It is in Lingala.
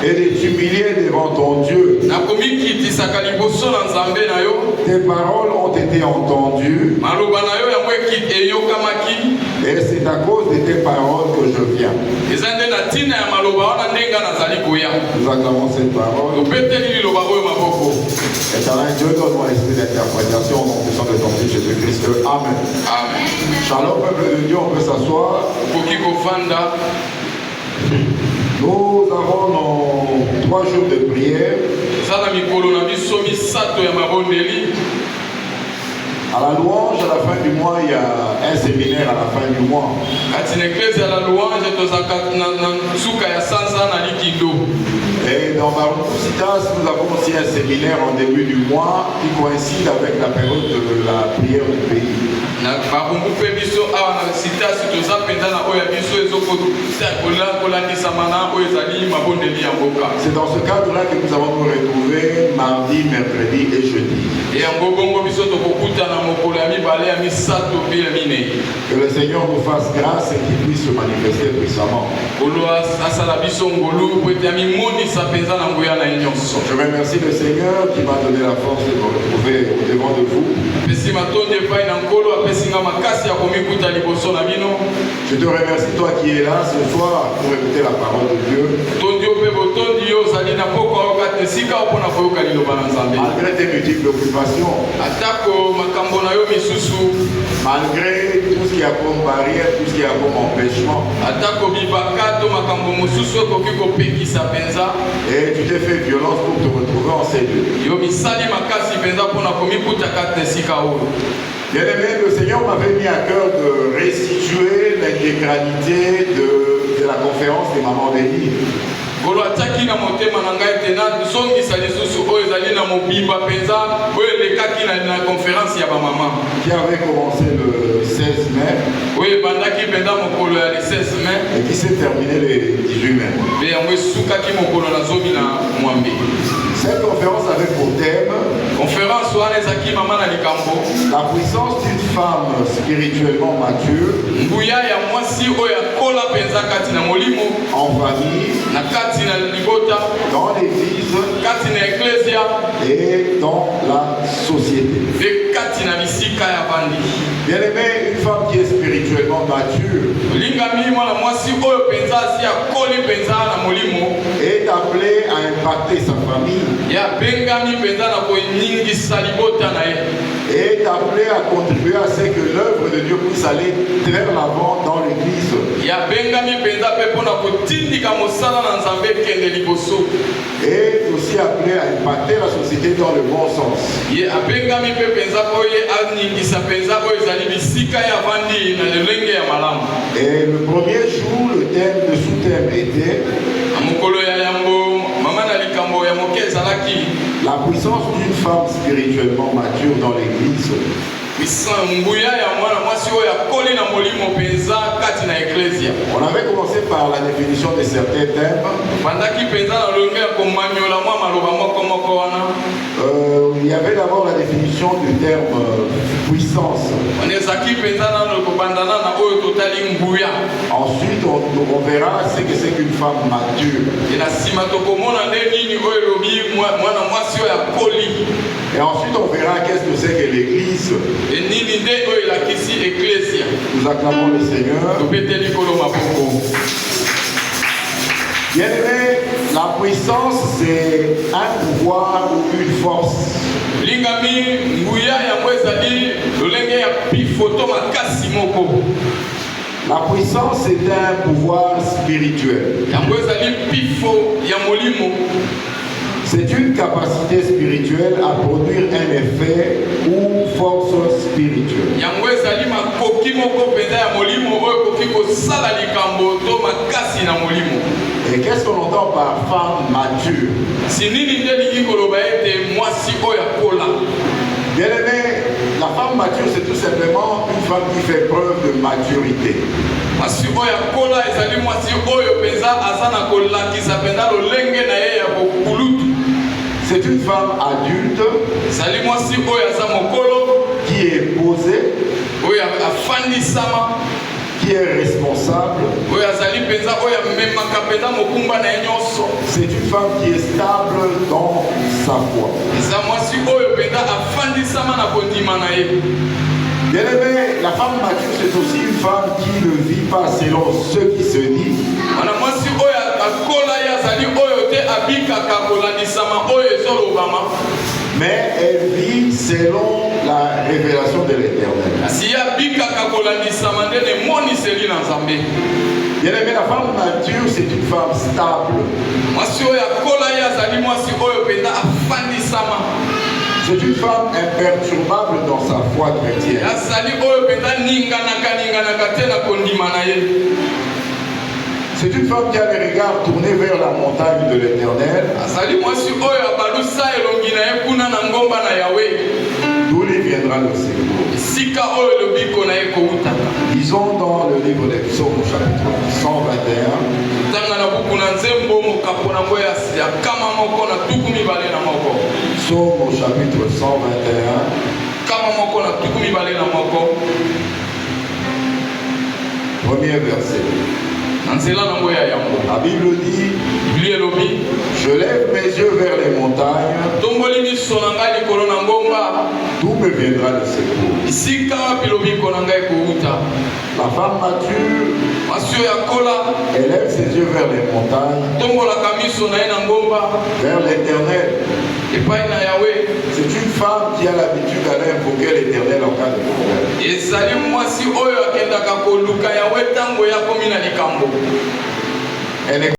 Et de t'humilier devant ton Dieu. Tes paroles ont été entendues. Et c'est à cause de tes paroles que je viens. Nous acclamons cette parole. Éternel Dieu, donne-moi l'esprit d'interprétation au nom puissant de ton Fils Jésus-Christ. Amen. Amen. Shalom, peuple de Dieu, on peut s'asseoir. Nous avons nos 3 jours de prière. À la louange, à la fin du mois, il y a un séminaire à la fin du mois. Et dans Baruch-Citas, nous avons aussi un séminaire en début du mois qui coïncide avec la période de la prière du pays. C'est dans ce cadre-là que nous allons nous retrouver mardi, mercredi et jeudi. Que le Seigneur nous fasse grâce et qu'il puisse se manifester puissamment. Je remercie le Seigneur qui m'a donné la force de me retrouver au-devant de vous. Je te remercie, toi qui es là ce soir pour écouter la parole de Dieu. Malgré tes multiples occupations, malgré tout ce qui a comme barrière, tout ce qui a comme empêchement, et tu t'es fait violence pour te retrouver en ces lieux. Bien aimé, le Seigneur m'avait mis à cœur de restituer l'intégralité de la conférence des mamans d'Élie. Qui avait commencé le 16 mai et qui s'est terminé le 18 mai. Cette conférence avait pour thème la puissance d'une femme spirituellement mature en famille, dans l'église et dans la société. Bien aimé, une femme qui est spirituellement mature est appelée à impacter sa famille, est appelée à contribuer à ce que l'œuvre de Dieu puisse aller très l'avant dans l'église. Et aussi appelée à impacter la société dans le bon sens. Et le premier jour, le thème de sous-thème était la puissance d'une femme spirituellement mature dans l'église. On avait commencé par la définition de certains thèmes. Il y avait d'abord la définition du terme puissance. Ensuite, on verra ce que c'est qu'une femme mature. Et ensuite, on verra qu'est-ce que c'est que l'église. Nous acclamons le Seigneur. Bien aimé, la puissance c'est un pouvoir ou une force. La puissance c'est un pouvoir spirituel. C'est une capacité spirituelle à produire un effet ou force spirituelle. Et qu'est-ce qu'on entend par femme mature? Bien aimé, la femme mature c'est tout simplement une femme qui fait preuve de maturité. C'est une femme adulte qui est posée, qui est responsable. C'est une femme qui est stable dans sa foi. Bien aimé, la femme mature, c'est aussi une femme qui ne vit pas selon ce qui se dit. Mais elle vit selon la révélation de l'Éternel. Bien aimé, la femme mature, c'est une femme stable. C'est une femme imperturbable dans sa foi chrétienne. C'est une femme qui a les regards tournés vers la montagne de l'Éternel. D'où lui viendra le secours. Lisons dans le livre des Psaumes au chapitre 121. Psaume au chapitre 121. Premier verset. La Bible dit: je lève mes yeux vers les montagnes. D'où me viendra le secours? La femme mature, elle lève ses yeux vers les montagnes, vers l'Éternel. C'est une femme qui a l'habitude d'aller invoquer l'Éternel en cas de problème. Elle est